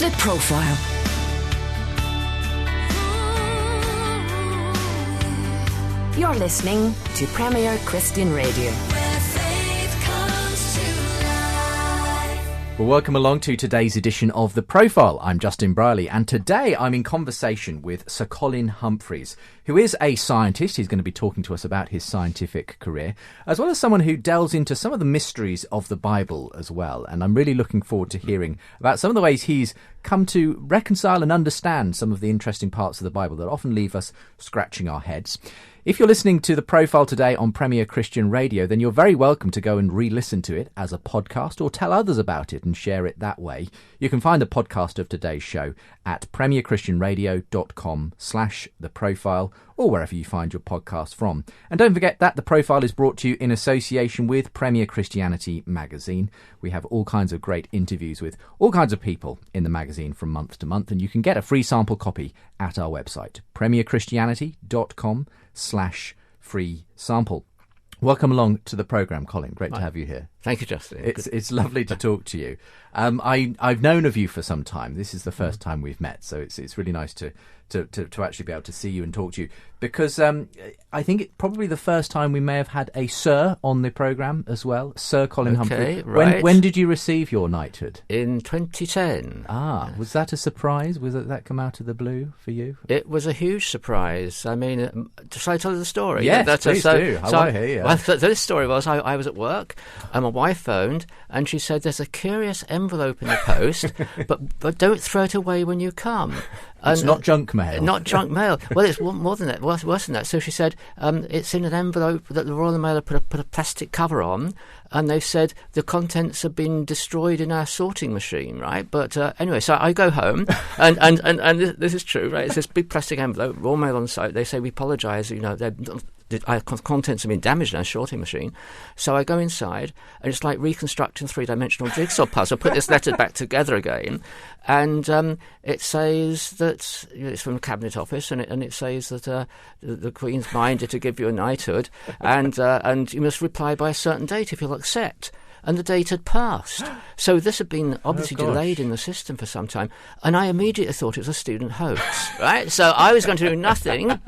The Profile. You're listening to Premier Christian Radio. Where faith comes to life. Well, welcome along to today's edition of The Profile. I'm Justin Brierley, and today I'm in conversation with Sir Colin Humphreys, who is a scientist. He's going to be talking to us about his scientific career, as well as someone who delves into some of the mysteries of the Bible as well. And I'm really looking forward to hearing about some of the ways he's come to reconcile and understand some of the interesting parts of the Bible that often leave us scratching our heads. If you're listening to The Profile today on Premier Christian Radio, then you're very welcome to go and re-listen to it as a podcast or tell others about it and share it that way. You can find the podcast of today's show at premierchristianradio.com/theprofile or wherever you find your podcast from. And don't forget that The Profile is brought to you in association with Premier Christianity magazine. We have all kinds of great interviews with all kinds of people in the magazine from month to month, and you can get a free sample copy at our website, premierchristianity.com/free sample. Welcome along to the programme, Colin. Great to have you here. Thank you, Justin. It's lovely to talk to you. I've known of you for some time. This is the first time we've met, so it's really nice to actually be able to see you and talk to you, because I think it's probably the first time we may have had a Sir on the programme as well, Sir Colin Humphreys. Right. When did you receive your knighthood? In 2010. Was that a surprise? Was that come out of the blue for you? It was a huge surprise. I mean, shall I tell you the story? Yes, please do. I want to hear you. Well, this story was I was at work and my wife phoned and she said, "There's a curious envelope in the post, but don't throw it away when you come." And, it's not junk mail. Not junk mail. Well, it's more than that. Worse than that. So she said, it's in an envelope that the Royal Mail have put a plastic cover on, and they said the contents have been destroyed in our sorting machine, right? But anyway, so I go home, and this is true, right? It's this big plastic envelope, Royal Mail on site. They say, we apologise, our contents have been damaged in our sorting machine. So I go inside, and it's like reconstructing a three-dimensional jigsaw puzzle. I put this letter back together again, and it says that it's from the Cabinet Office, and it says that the Queen's minded to give you a knighthood, and you must reply by a certain date if you'll accept. And the date had passed. So this had been obviously delayed in the system for some time. And I immediately thought it was a student hoax, right? So I was going to do nothing.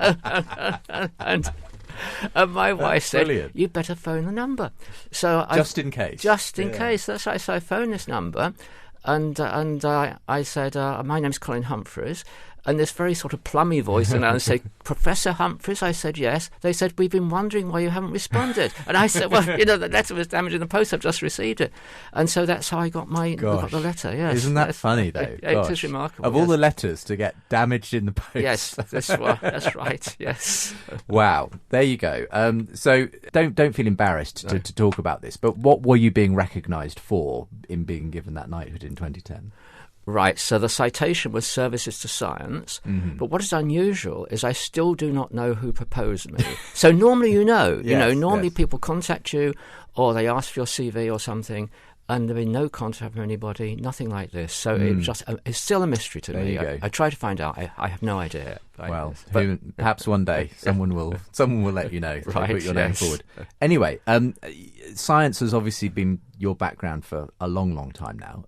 And my wife said, Brilliant. "You better phone the number." So Just in case. Just in case. That's right. So I phoned this number, and I said, "My name's Colin Humphreys." And this very sort of plummy voice announced, said, "Professor Humphreys?" I said, "Yes." They said, "We've been wondering why you haven't responded." And I said, "Well, the letter was damaged in the post. I've just received it." And so that's how I got got the letter. Yes, isn't that funny though? It is remarkable. Of all the letters to get damaged in the post. Yes, that's right. Yes. Wow. There you go. So don't feel embarrassed to talk about this. But what were you being recognised for in being given that knighthood in 2010? Right, so the citation was Services to Science, but what is unusual is I still do not know who proposed me. So normally normally people contact you or they ask for your CV or something, and there be no contact from anybody, nothing like this. So it's still a mystery to me. I try to find out. I have no idea. Well, perhaps one day someone will let you know. Right, put your name forward. Anyway, science has obviously been your background for a long, long time now.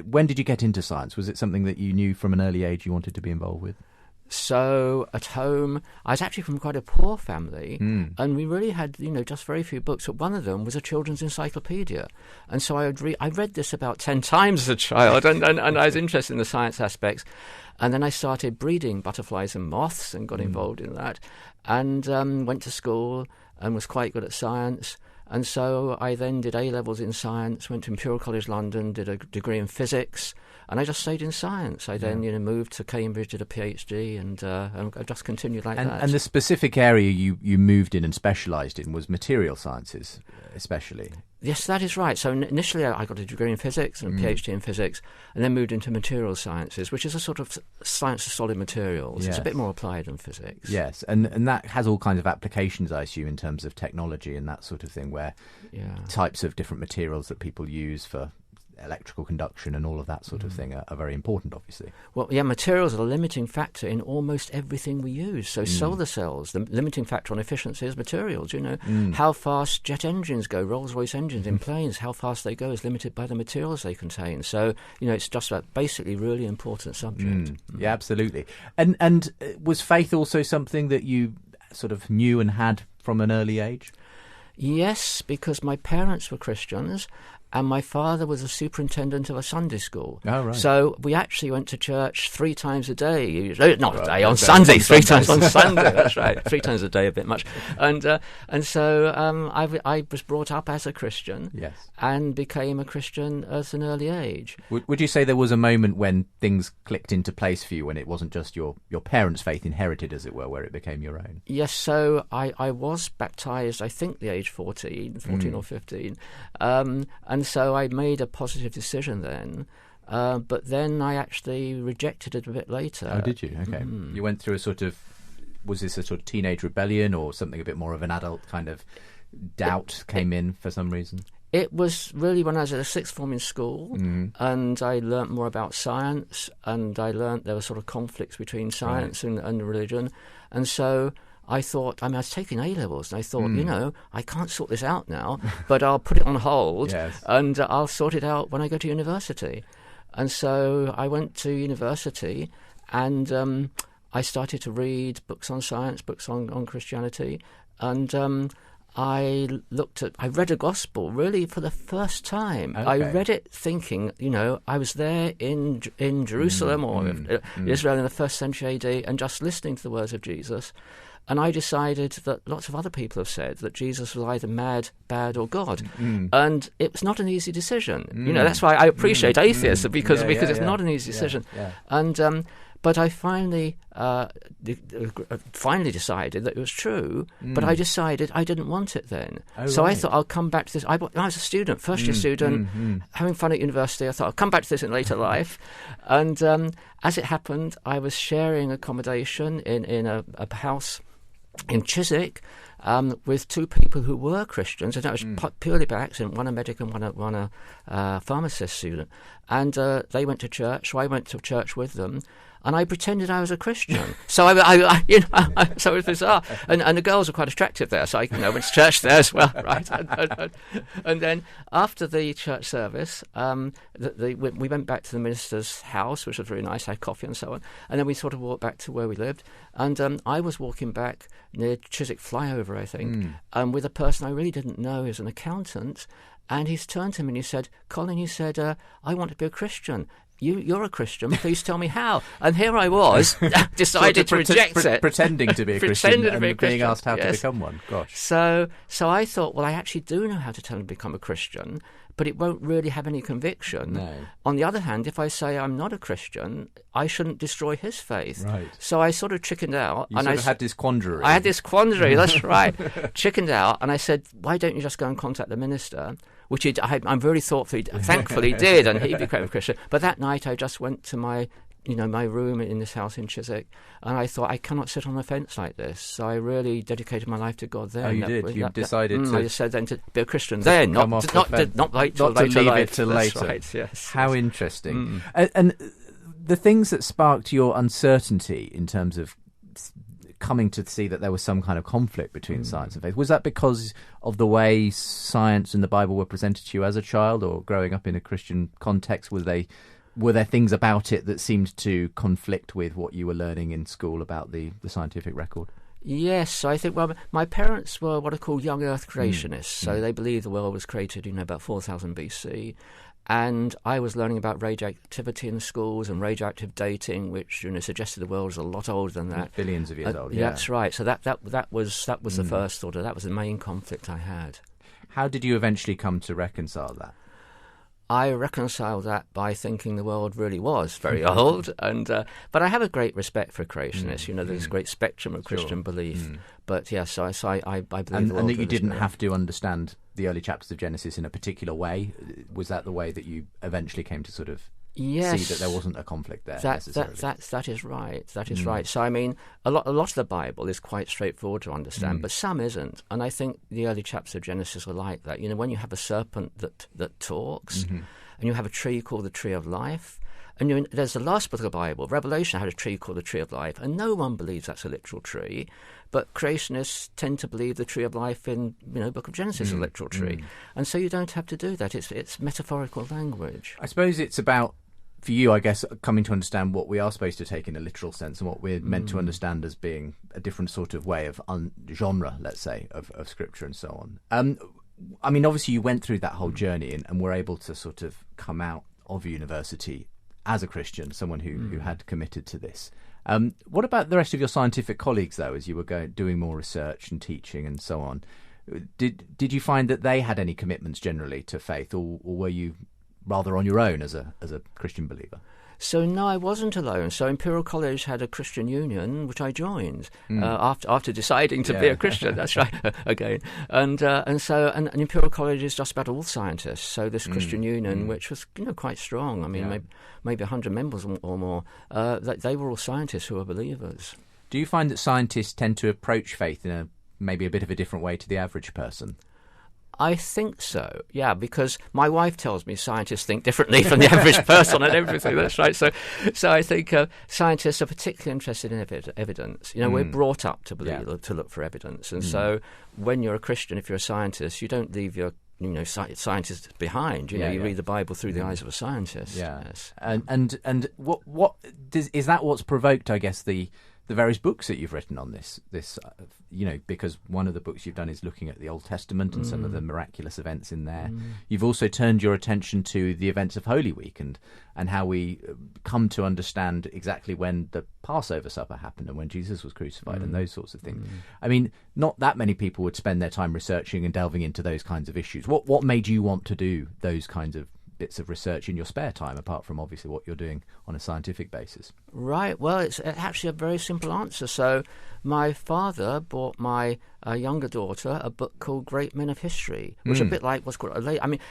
When did you get into science? Was it something that you knew from an early age you wanted to be involved with? So at home, I was actually from quite a poor family, and we really had, just very few books. But one of them was a children's encyclopedia, and so I read this about 10 times as a child, and I was interested in the science aspects. And then I started breeding butterflies and moths and got involved in that, and went to school and was quite good at science. And so I then did A-levels in science, went to Imperial College London, did a degree in physics, and I just stayed in science. I then moved to Cambridge, did a PhD, and I just continued like that. And the specific area you moved in and specialised in was material sciences, especially. Yes, that is right. So initially I got a degree in physics and a PhD in physics, and then moved into material sciences, which is a sort of science of solid materials. Yes. It's a bit more applied than physics. Yes, and that has all kinds of applications, I assume, in terms of technology and that sort of thing, where types of different materials that people use for electrical conduction and all of that sort of thing are very important, obviously. Well, yeah, materials are the limiting factor in almost everything we use. So solar cells, the limiting factor on efficiency is materials. How fast jet engines go, Rolls-Royce engines in planes, how fast they go is limited by the materials they contain. So, it's just about basically really important subject. Yeah, absolutely. And was faith also something that you sort of knew and had from an early age? Yes, because my parents were Christians, and my father was a superintendent of a Sunday school. Oh, right. So we actually went to church 3 times a day. Not a day, on Sunday. 3 times on Sunday, that's right. 3 times a day, a bit much. And so I was brought up as a Christian. Yes. And became a Christian at an early age. Would you say there was a moment when things clicked into place for you, when it wasn't just your parents' faith inherited, as it were, where it became your own? Yes, so I was baptised, I think, the age 14 or 15. And so I made a positive decision then. But then I actually rejected it a bit later. Oh, did you? Okay. You went through was this a sort of teenage rebellion, or something a bit more of an adult kind of doubt came in for some reason? It was really when I was at a sixth form in school, and I learnt more about science, and I learnt there were sort of conflicts between science and religion. And so I thought, I was taking A-levels, and I thought, I can't sort this out now, but I'll put it on hold, and I'll sort it out when I go to university. And so I went to university, and I started to read books on science, books on Christianity, and I read a gospel really for the first time. Okay. I read it thinking, I was there in Jerusalem or Israel in the 1st century AD, and just listening to the words of Jesus. And I decided that lots of other people have said that Jesus was either mad, bad, or God. And it was not an easy decision. That's why I appreciate atheists, because it's not an easy decision. And but I finally decided that it was true, but I decided I didn't want it then. I thought I'll come back to this. I was a student, first-year student, having fun at university. I thought I'll come back to this in later life. And as it happened, I was sharing accommodation in a house in Chiswick with 2 people who were Christians, and that was purely by accident, one a medic and one a pharmacist student. And they went to church, so I went to church with them. And I pretended I was a Christian, so so it was bizarre. And the girls were quite attractive there, so I went to church there as well, right? And then after the church service, we went back to the minister's house, which was very nice. Had coffee and so on, and then we sort of walked back to where we lived. And I was walking back near Chiswick Flyover, I think, with a person I really didn't know as an accountant. And he's turned to me and he said, "Colin," he said, "I want to be a Christian. You're a Christian, please tell me how." And here I was, decided to reject it. Pretending to be a Christian and being asked how to become one. Gosh. So I thought, well, I actually do know how to tell him to become a Christian, but it won't really have any conviction. No. On the other hand, if I say I'm not a Christian, I shouldn't destroy his faith. Right. So I sort of chickened out. You had this quandary. I had this quandary, that's right. Chickened out, and I said, why don't you just go and contact the minister? Which I'm very thankfully did, and he became a Christian. But that night I just went to my room in this house in Chiswick, and I thought, I cannot sit on the fence like this. So I really dedicated my life to God then. Oh, you did? You decided to... I just said then to be a Christian then, not wait till later to leave life. it till later. Right, yes. How interesting. And the things that sparked your uncertainty in terms of coming to see that there was some kind of conflict between science and faith, was that because of the way science and the Bible were presented to you as a child, or growing up in a Christian context? Were there things about it that seemed to conflict with what you were learning in school about the scientific record? Yes, I think, my parents were what are called young Earth creationists, so they believed the world was created, about 4000 BC. And I was learning about radioactivity in schools and radioactive dating, which suggested the world was a lot older than that. Billions of years old. Yeah, that's right. So that was the first order. That was the main conflict I had. How did you eventually come to reconcile that? I reconciled that by thinking the world really was very old, but I have a great respect for creationists. There's a great spectrum of Christian belief. But yes, I believe the world. And that you didn't have to understand the early chapters of Genesis in a particular way. Was that the way that you eventually came to sort of see that there wasn't a conflict there? That is right. That is right. So a lot of the Bible is quite straightforward to understand, but some isn't. And I think the early chapters of Genesis are like that. When you have a serpent that talks, and you have a tree called the tree of life. And there's the last book of the Bible, Revelation, had a tree called the tree of life, and no one believes that's a literal tree, but creationists tend to believe the tree of life in, Book of Genesis is a literal tree. And so you don't have to do that. It's metaphorical language. I suppose it's about, for you, I guess, coming to understand what we are supposed to take in a literal sense and what we're meant to understand as being a different sort of way of genre, let's say, of Scripture and so on. I mean, obviously you went through that whole journey and were able to sort of come out of university as a Christian, someone who had committed to this. What about the rest of your scientific colleagues, though, as you were doing more research and teaching and so on? Did you find that they had any commitments generally to faith, or were you rather on your own as a Christian believer? So no, I wasn't alone. So Imperial College had a Christian union, which I joined after deciding to be a Christian. That's right, again. And Imperial College is just about all scientists. So this Christian union, which was quite strong. I mean, maybe 100 members or more. They were all scientists who were believers. Do you find that scientists tend to approach faith in maybe a bit of a different way to the average person? I think so, yeah, because my wife tells me scientists think differently from the average person and everything. That's right. So I think scientists are particularly interested in evidence. We're brought up to believe to look for evidence, and so when you're a Christian, if you're a scientist, you don't leave your scientists behind. You read the Bible through the eyes of a scientist. Yeah. Yes. And what is that? What's provoked, I guess, the various books that you've written on this, because one of the books you've done is looking at the Old Testament and some of the miraculous events in there. You've also turned your attention to the events of Holy Week and how we come to understand exactly when the Passover supper happened and when Jesus was crucified and those sorts of things. I mean, not that many people would spend their time researching and delving into those kinds of issues. What made you want to do those kinds of bits of research in your spare time, apart from obviously what you're doing on a scientific basis? Right. Well, it's actually a very simple answer. So my father bought my younger daughter a book called Great Men of History, which is a bit like what's called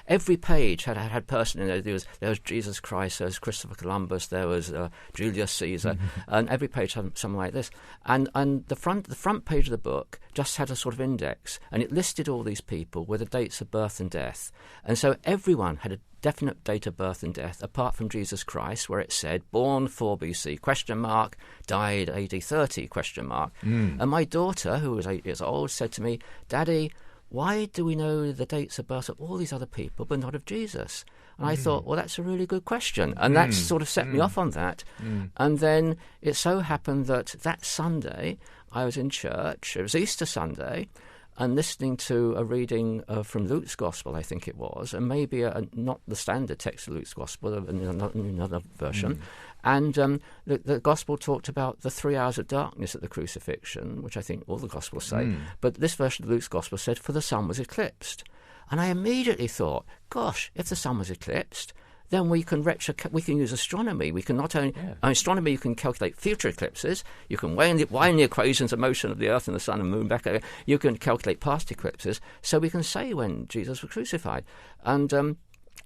every page had person in there. There was Jesus Christ, there was Christopher Columbus, there was Julius Caesar, and every page had something like this. And the front page of the book just had a sort of index, and it listed all these people with the dates of birth and death. And so everyone had a definite date of birth and death, apart from Jesus Christ, where it said born 4 BC, died AD 30, And my daughter, who was 8 years old, said to me, Daddy, why do we know the dates of birth of all these other people but not of Jesus? And I thought, well, that's a really good question. And that sort of set me off on that. And then it so happened that Sunday I was in church. It was Easter Sunday, and listening to a reading from Luke's Gospel, I think it was, and maybe not the standard text of Luke's Gospel, another version. And the Gospel talked about the 3 hours of darkness at the crucifixion, which I think all the Gospels say. But this version of Luke's Gospel said, for the sun was eclipsed. And I immediately thought, gosh, if the sun was eclipsed, then we can use astronomy. We can not only astronomy, you can calculate future eclipses. You can wind the equations of motion of the Earth and the Sun and Moon back. You can calculate past eclipses, so we can say when Jesus was crucified. And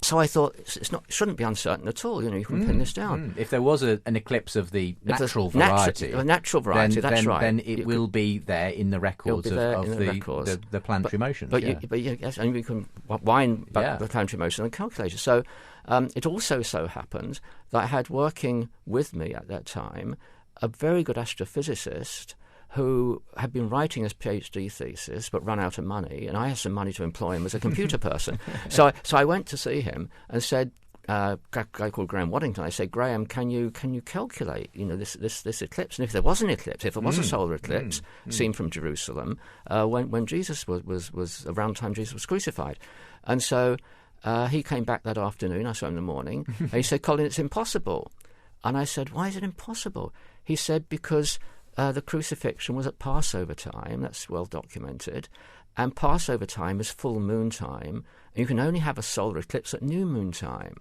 so I thought it shouldn't be uncertain at all. You can pin this down. If there was an eclipse of the natural variety, then it will be there in the records of the planetary motions. Yes, and we can wind back the planetary motion and calculate it. So it also so happened that I had working with me at that time a very good astrophysicist who had been writing his PhD thesis but run out of money, and I had some money to employ him as a computer person. So I went to see him and said, a guy called Graham Waddington, I said, Graham, can you calculate this eclipse? And if there was an eclipse, if there was a solar eclipse seen from Jerusalem, when Jesus was around the time Jesus was crucified. And so he came back that afternoon, I saw him in the morning, and he said, Colin, it's impossible. And I said, why is it impossible? He said, because the crucifixion was at Passover time. That's well documented. And Passover time is full moon time. And you can only have a solar eclipse at new moon time.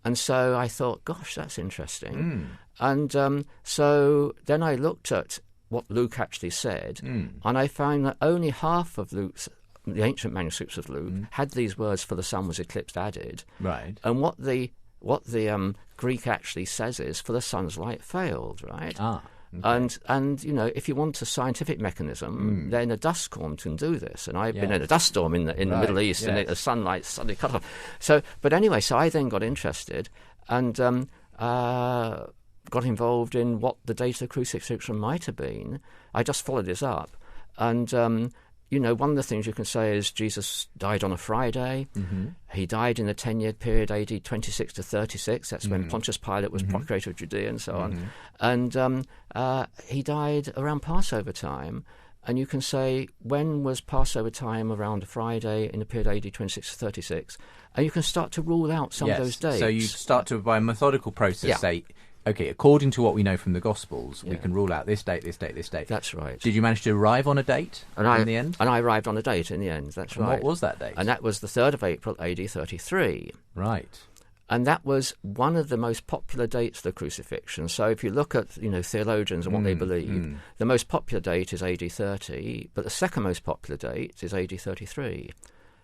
And so I thought, gosh, that's interesting. And so then I looked at what Luke actually said, and I found that only half of the ancient manuscripts of Luke had these words, for the sun was eclipsed, added. Right. And what the Greek actually says is, for the sun's light failed, right? And if you want a scientific mechanism, then a dust storm can do this. And I've been in a dust storm in the Middle East, and the sunlight suddenly cut off. So I then got interested and got involved in what the date of crucifixion might have been. I just followed this up, and one of the things you can say is Jesus died on a Friday. He died in the 10-year period, AD 26 to 36. That's when Pontius Pilate was procurator of Judea and so on. And he died around Passover time. And you can say, when was Passover time around a Friday in the period AD 26 to 36? And you can start to rule out some of those dates. So you start to, by a methodical process, say, OK, according to what we know from the Gospels, we can rule out this date, this date, this date. That's right. Did you manage to arrive on a date in the end? And I arrived on a date in the end, that's right. What was that date? And that was the 3rd of April, AD 33. Right. And that was one of the most popular dates of the crucifixion. So if you look at theologians and what they believe, the most popular date is AD 30, but the second most popular date is AD 33.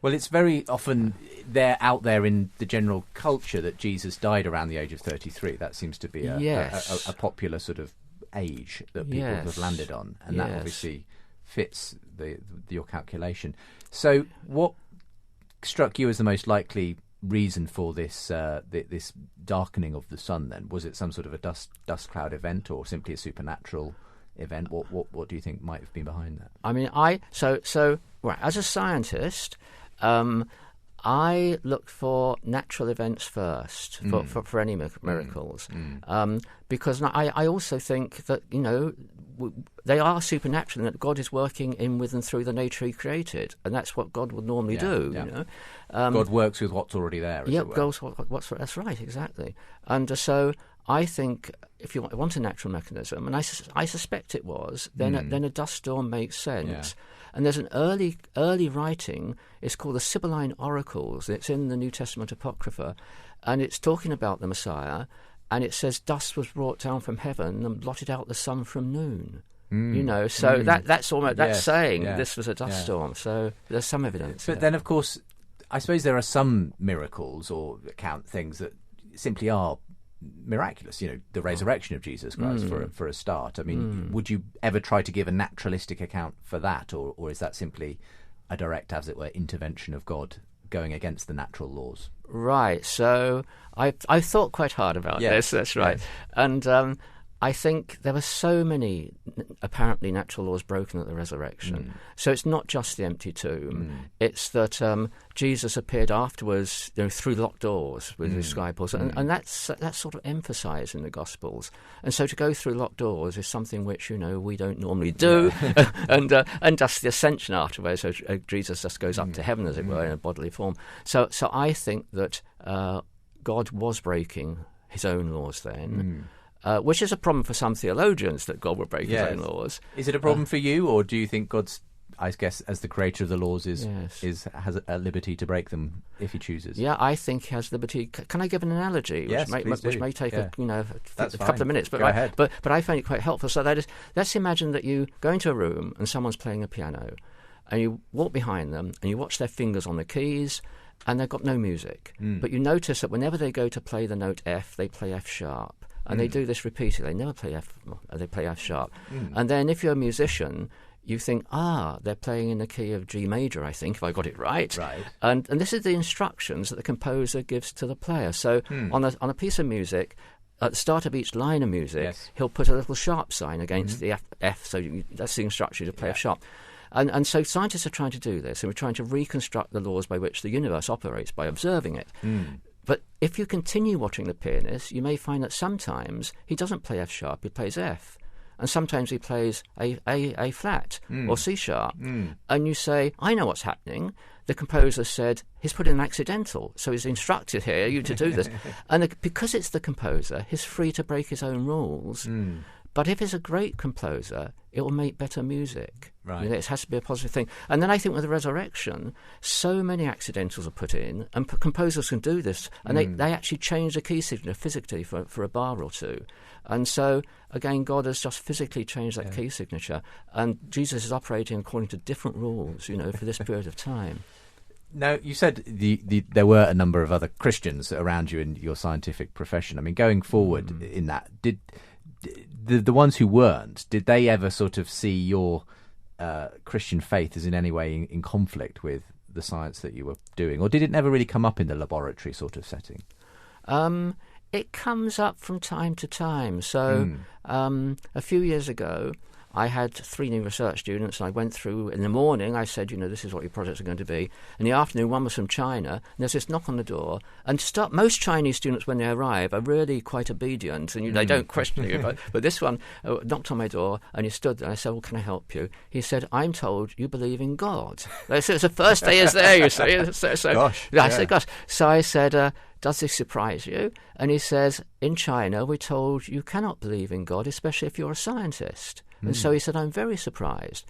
Well, it's very often out there in the general culture that Jesus died around the age of 33. That seems to be a popular sort of age that people have landed on, and that obviously fits your calculation. So what struck you as the most likely reason for this this darkening of the sun then? Was it some sort of a dust cloud event, or simply a supernatural event? What do you think might have been behind that? I mean, as a scientist, I look for natural events first for any miracles, because I also think that they are supernatural, and that God is working in, with, and through the nature He created, and that's what God would normally do. God works with what's already there. That's right, exactly. And so I think if you want a natural mechanism, and I suspect it was, then a dust storm makes sense. Yeah. And there's an early writing. It's called the Sibylline Oracles. It's in the New Testament Apocrypha, and it's talking about the Messiah. And it says dust was brought down from heaven and blotted out the sun from noon. So that's almost that's saying this was a dust storm. So there's some evidence. But then, of course, I suppose there are some miracles or things that simply are miraculous. The resurrection of Jesus Christ for a start. I mean, would you ever try to give a naturalistic account for that, or is that simply a direct, as it were, intervention of God going against the natural laws? Right. So I thought quite hard about this. That's right. And I think there were so many apparently natural laws broken at the resurrection. So it's not just the empty tomb. It's that Jesus appeared afterwards, through locked doors with his disciples, and that's sort of emphasised in the Gospels. And so to go through locked doors is something which we don't normally do, and just the ascension afterwards. So Jesus just goes up to heaven, as it were, in a bodily form. So I think that God was breaking His own laws then. Which is a problem for some theologians, that God will break His own laws. Is it a problem for you, or do you think God's, I guess, as the creator of the laws, has a liberty to break them if He chooses? Yeah, I think He has liberty. Can I give an analogy? Yes, which may take a couple of minutes, but Go ahead. But I find it quite helpful. So that is, let's imagine that you go into a room and someone's playing a piano, and you walk behind them and you watch their fingers on the keys, and they've got no music. But you notice that whenever they go to play the note F, they play F sharp. And they do this repeatedly. They never play F. They play F sharp. And then, if you're a musician, you think, they're playing in the key of G major. I think, if I got it right. Right. And this is the instructions that the composer gives to the player. So on a piece of music, at the start of each line of music, he'll put a little sharp sign against the F. So that's the instruction to play F sharp. And so scientists are trying to do this, and we're trying to reconstruct the laws by which the universe operates by observing it. But if you continue watching the pianist, you may find that sometimes he doesn't play F sharp, he plays F. And sometimes he plays A flat or C sharp. And you say, I know what's happening. The composer said, he's put in an accidental, so he's instructed you to do this. And because it's the composer, he's free to break his own rules. But if it's a great composer, it will make better music. Right. It has to be a positive thing. And then I think with the resurrection, so many accidentals are put in, and composers can do this, and they actually change the key signature physically for a bar or two. And so, again, God has just physically changed that key signature, and Jesus is operating according to different rules, for this period of time. Now, you said there were a number of other Christians around you in your scientific profession. I mean, going forward in that, the ones who weren't, did they ever sort of see your Christian faith as in any way in conflict with the science that you were doing, or did it never really come up in the laboratory sort of setting? It comes up from time to time. So a few years ago, I had 3 new research students, and I went through in the morning. I said, this is what your projects are going to be. In the afternoon, one was from China, and there's this knock on the door. And most Chinese students, when they arrive, are really quite obedient, and they don't question you. But this one knocked on my door, and he stood there. I said, well, can I help you? He said, I'm told you believe in God. So it's the first day is there, you see. Gosh. I said, gosh. So I said, does this surprise you? And he says, in China, we're told you cannot believe in God, especially if you're a scientist. And so he said, I'm very surprised.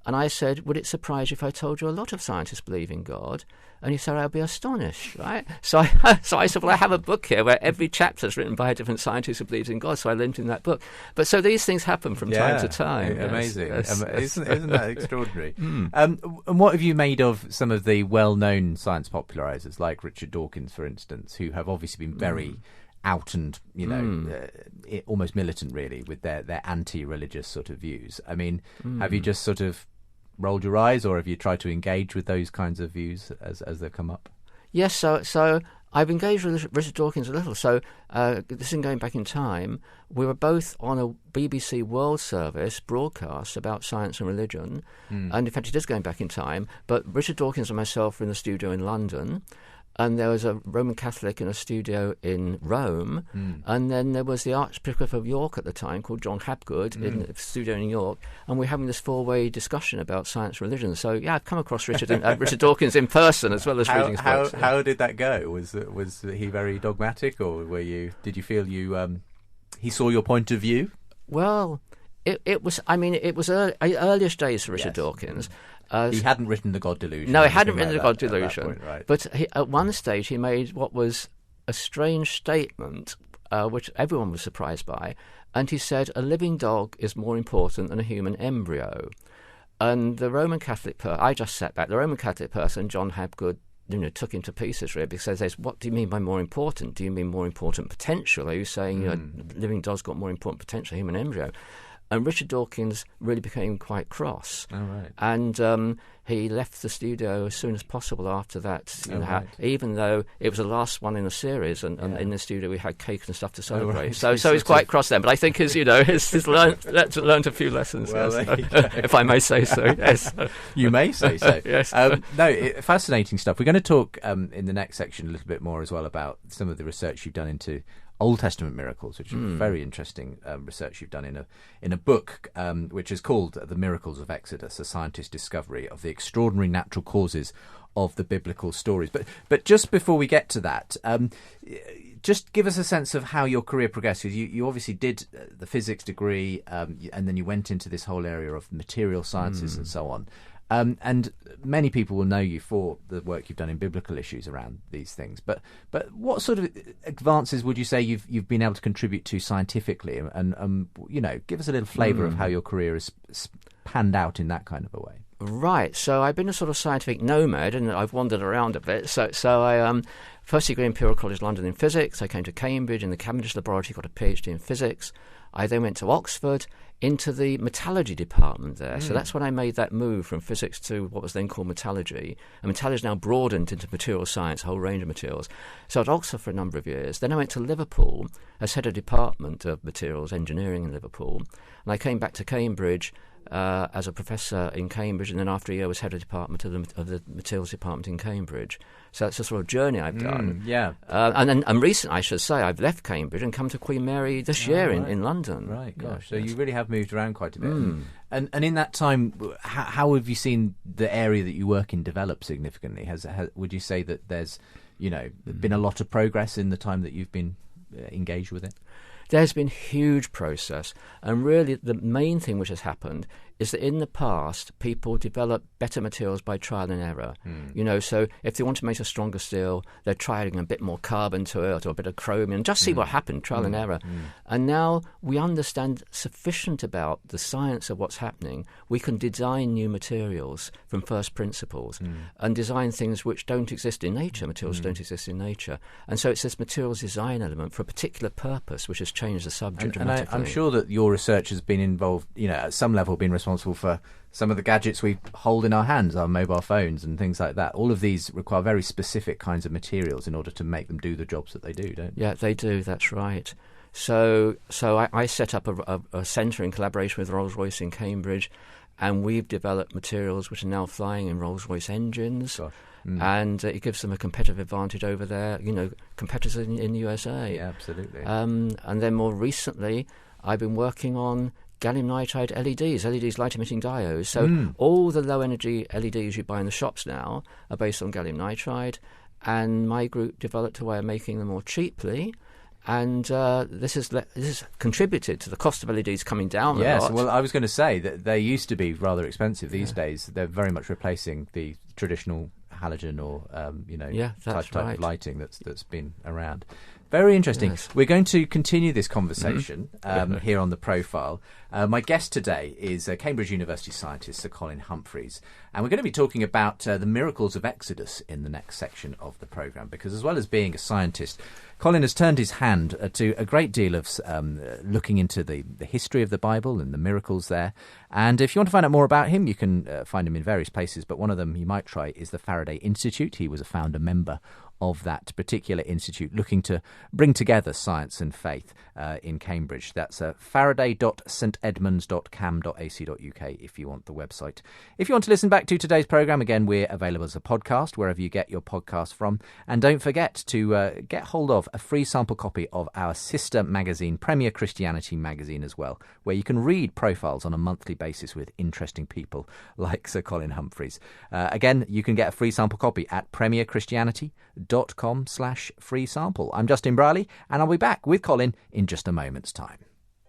And I said, would it surprise you if I told you a lot of scientists believe in God? And he said, I'll be astonished, right? So I said, well, I have a book here where every chapter is written by a different scientist who believes in God, so I linked in that book. But so these things happen from time to time. Amazing. Yes. Isn't that extraordinary? And what have you made of some of the well-known science popularisers, like Richard Dawkins, for instance, who have obviously been very out and, almost militant, really, with their anti-religious sort of views? I mean, have you just sort of rolled your eyes, or have you tried to engage with those kinds of views as they've come up? Yes, so I've engaged with Richard Dawkins a little. So this is going back in time. We were both on a BBC World Service broadcast about science and religion. And in fact, it is going back in time. But Richard Dawkins and myself were in the studio in London. And there was a Roman Catholic in a studio in Rome. And then there was the Archbishop of York at the time, called John Habgood, in a studio in New York. And we're having this 4-way discussion about science and religion. So, yeah, I've come across Richard Dawkins in person as well as reading his books. How did that go? Was he very dogmatic, or did you feel he saw your point of view? Well, it was earliest days for Richard Dawkins. He hadn't written The God Delusion. No, he hadn't written The God Delusion. At that point, right. But at one stage he made what was a strange statement, which everyone was surprised by. And he said, a living dog is more important than a human embryo. And the Roman Catholic I just sat back. The Roman Catholic person, John Habgood, took him to pieces, really, because he says, what do you mean by more important? Do you mean more important potential? Are you saying living dog's got more important potential than a human embryo? And Richard Dawkins really became quite cross. Oh, right. And he left the studio as soon as possible after that, even though it was the last one in the series, and in the studio we had cake and stuff to celebrate. So he's quite cross then. But I think he's learned a few lessons, well, if I may say so. Yes, you may say so. Yes. Fascinating stuff. We're going to talk in the next section a little bit more as well about some of the research you've done into Old Testament miracles, which is very interesting research you've done in a book which is called The Miracles of Exodus, a scientist's discovery of the extraordinary natural causes of the biblical stories. But just before we get to that, just give us a sense of how your career progressed. You obviously did the physics degree, and then you went into this whole area of material sciences and so on. And many people will know you for the work you've done in biblical issues around these things. But what sort of advances would you say you've been able to contribute to scientifically? And give us a little flavour of how your career has panned out in that kind of a way. Right. So I've been a sort of scientific nomad, and I've wandered around a bit. So I first degree in Imperial College London in physics. I came to Cambridge in the Cavendish Laboratory, got a PhD in physics. I then went to Oxford into the metallurgy department there. So that's when I made that move from physics to what was then called metallurgy. And metallurgy now broadened into material science, a whole range of materials. So at Oxford for a number of years. Then I went to Liverpool as head of department of materials engineering in Liverpool. And I came back to Cambridge as a professor in Cambridge, and then after a year was head of department of the materials department in Cambridge. So that's a sort of journey I've done. And recently, I should say, I've left Cambridge and come to Queen Mary this year in London. Right, gosh. So you really have moved around quite a bit. And in that time, how have you seen the area that you work in develop significantly? Would you say that there's, been a lot of progress in the time that you've been engaged with it? There's been huge process, and really the main thing which has happened is that in the past, people developed better materials by trial and error. So if they want to make a stronger steel, they're trying a bit more carbon to it or a bit of chromium, just see what happened, trial and error. And now we understand sufficient about the science of what's happening. We can design new materials from first principles and design things which don't exist in nature. Materials don't exist in nature. And so it's this materials design element for a particular purpose which has changed the subject dramatically. And I'm sure that your research has been involved, at some level been responsible for some of the gadgets we hold in our hands, our mobile phones and things like that. All of these require very specific kinds of materials in order to make them do the jobs that they do, don't they? Yeah, they do, that's right. So I set up a centre in collaboration with Rolls-Royce in Cambridge, and we've developed materials which are now flying in Rolls-Royce engines. Gosh. And it gives them a competitive advantage over their, competitors in the USA. Yeah, absolutely. And then more recently, I've been working on gallium nitride LEDs, light-emitting diodes. So all the low-energy LEDs you buy in the shops now are based on gallium nitride, and my group developed a way of making them more cheaply. And this has contributed to the cost of LEDs coming down a lot. Yes, well, I was going to say that they used to be rather expensive. These days, they're very much replacing the traditional halogen or type of lighting that's been around. Very interesting. Yes. We're going to continue this conversation here on The Profile. My guest today is Cambridge University scientist Sir Colin Humphreys, and we're going to be talking about the miracles of Exodus in the next section of the programme, because as well as being a scientist, Colin has turned his hand to a great deal of looking into the history of the Bible and the miracles there. And if you want to find out more about him, you can find him in various places, but one of them you might try is the Faraday Institute. He was a founder member of that particular institute, looking to bring together science and faith in Cambridge. That's faraday.stedmunds.cam.ac.uk if you want the website. If you want to listen back to today's programme, again, we're available as a podcast wherever you get your podcast from. And don't forget to get hold of a free sample copy of our sister magazine, Premier Christianity magazine as well, where you can read profiles on a monthly basis with interesting people like Sir Colin Humphreys. Again, you can get a free sample copy at premierchristianity.com/free sample. I'm Justin Brierley, and I'll be back with Colin in just a moment's time.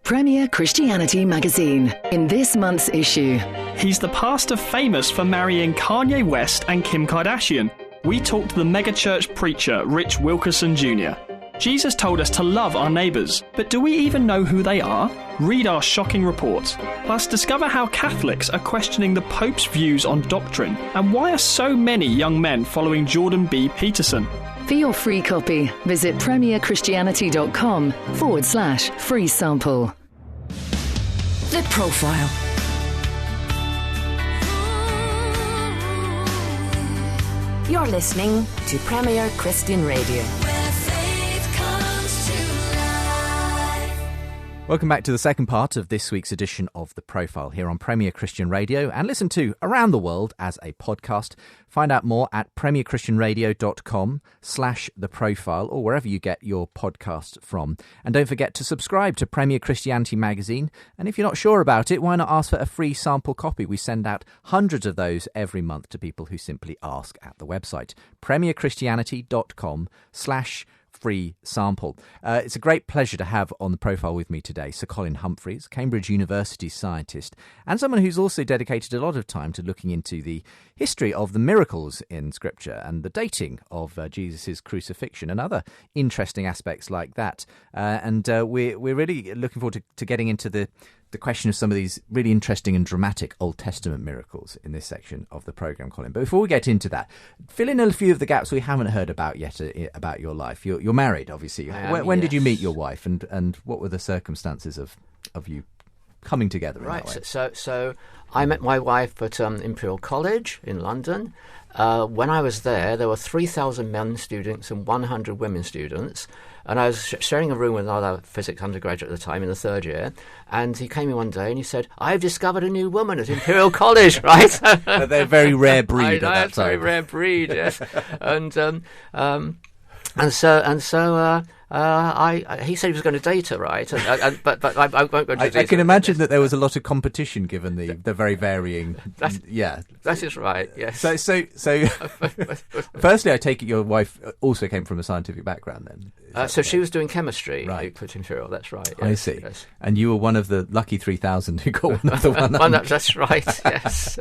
Premier Christianity magazine. In this month's issue, he's the pastor famous for marrying Kanye West and Kim Kardashian. We talked to the megachurch preacher Rich Wilkerson Jr. Jesus told us to love our neighbours, but do we even know who they are? Read our shocking report. Plus, discover how Catholics are questioning the Pope's views on doctrine, and why are so many young men following Jordan B. Peterson. For your free copy, visit premierchristianity.com/free sample. The Profile. You're listening to Premier Christian Radio. Where faith comes to life. Welcome back to the second part of this week's edition of The Profile here on Premier Christian Radio, and listen to around the world as a podcast. Find out more at premierchristianradio.com/The Profile or wherever you get your podcast from. And don't forget to subscribe to Premier Christianity magazine. And if you're not sure about it, why not ask for a free sample copy? We send out hundreds of those every month to people who simply ask at the website, premierchristianity.com/free sample. It's a great pleasure to have on The Profile with me today Sir Colin Humphreys, Cambridge University scientist, and someone who's also dedicated a lot of time to looking into the history of the miracles in Scripture and the dating of Jesus' crucifixion and other interesting aspects like that. We're really looking forward to getting into the question of some of these really interesting and dramatic Old Testament miracles in this section of the programme, Colin. But before we get into that, fill in a few of the gaps we haven't heard about yet about your life. You're married, obviously. When did you meet your wife, and what were the circumstances of you coming together in that way? So I met my wife at Imperial College in London. When I was there were 3,000 men students and 100 women students. And I was sharing a room with another physics undergraduate at the time in the third year. And he came in one day and he said, "I've discovered a new woman at Imperial College," right? They're a very rare breed at that time. Very rare breed, yes. And so He said he was going to date her, right? But I won't go into detail. I can imagine that there was a lot of competition given the very varying. That is right. Yes. So firstly, I take it your wife also came from a scientific background, then. So she was doing chemistry, right? Euclid Imperial. That's right. Yes, I see. Yes. And you were one of the lucky 3,000 who got one of the one. That's right. Yes.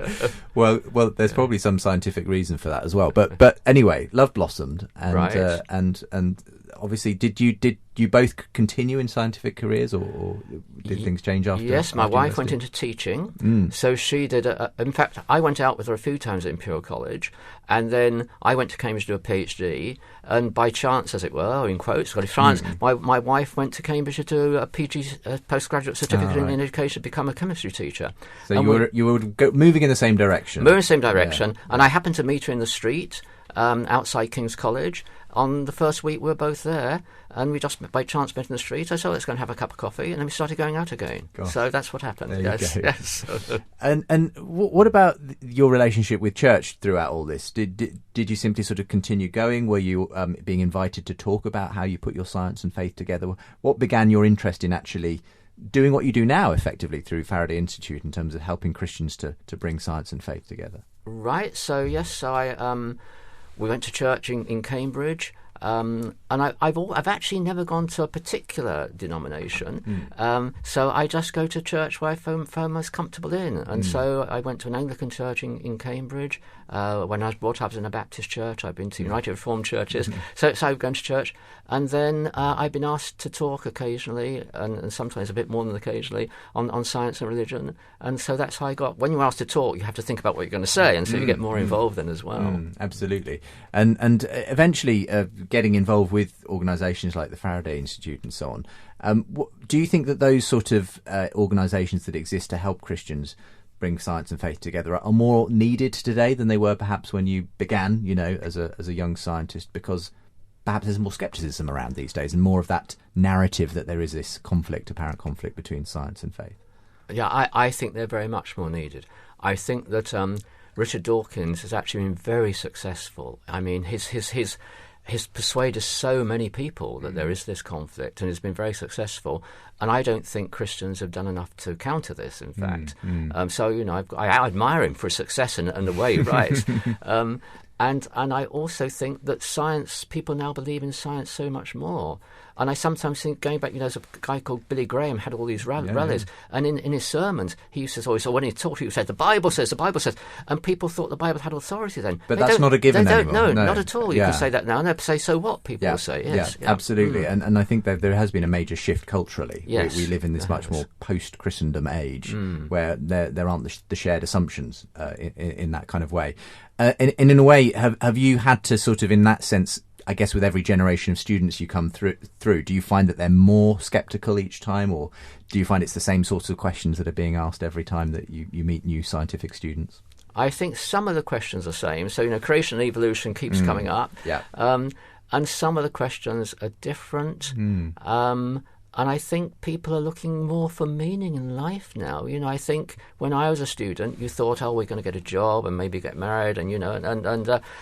Well, there's probably some scientific reason for that as well. But anyway, love blossomed, and right. And obviously, did you both continue in scientific careers, or did things change after? Yes, my wife went into teaching, so she did. In fact, I went out with her a few times at Imperial College, and then I went to Cambridge to do a PhD. And by chance, as it were, in quotes, got chance, my wife went to Cambridge to do a PG postgraduate certificate in education to become a chemistry teacher. So you were moving in the same direction. Moving in the same direction, and I happened to meet her in the street outside King's College. On the first week, we were both there, and we just by chance met in the street. I said, let's go and have a cup of coffee, and then we started going out again. Gosh. So that's what happened. There Yes, you go. yes. And what about your relationship with church throughout all this? Did you simply sort of continue going? Were you being invited to talk about how you put your science and faith together? What began your interest in actually doing what you do now, effectively, through Faraday Institute in terms of helping Christians to bring science and faith together? Right. So yes, we went to church in Cambridge, and I've actually never gone to a particular denomination. So I just go to church where I feel most comfortable in. And so I went to an Anglican church in Cambridge. When I was brought up, I was in a Baptist church. I've been to United Reformed churches. So I've gone to church. And then I've been asked to talk occasionally, and sometimes a bit more than occasionally, on science and religion. And so that's how I got... When you're asked to talk, you have to think about what you're going to say, and so you get more involved then as well. Absolutely. And eventually getting involved with organisations like the Faraday Institute and so on. Do you think that those sort of organisations that exist to help Christians bring science and faith together are more needed today than they were perhaps when you began, as a young scientist, because perhaps there's more scepticism around these days and more of that narrative that there is this apparent conflict between science and faith? Yeah, I think they're very much more needed. I think that Richard Dawkins has actually been very successful. I mean, his persuaded so many people that there is this conflict, and has been very successful. And I don't think Christians have done enough to counter this, in fact. So, I admire him for his success in the way he writes. And I also think that people now believe in science so much more. And I sometimes think, going back, there's a guy called Billy Graham had all these rallies, and in his sermons, he used to always, so when he talked, he would say, the Bible says, and people thought the Bible had authority then. But that's not a given anymore. No, not at all. You can say that now, and they say, so what, people will say. Yes, yeah, absolutely. And I think that there has been a major shift culturally. Yes, we live in this much more post-Christendom age where there aren't the shared assumptions in that kind of way. And in a way, have you had to sort of, in that sense, I guess with every generation of students you come through, do you find that they're more sceptical each time, or do you find it's the same sorts of questions that are being asked every time that you meet new scientific students? I think some of the questions are the same. So, creation and evolution keeps coming up. Yeah. And some of the questions are different. And I think people are looking more for meaning in life now. I think when I was a student, you thought, we're going to get a job and maybe get married, and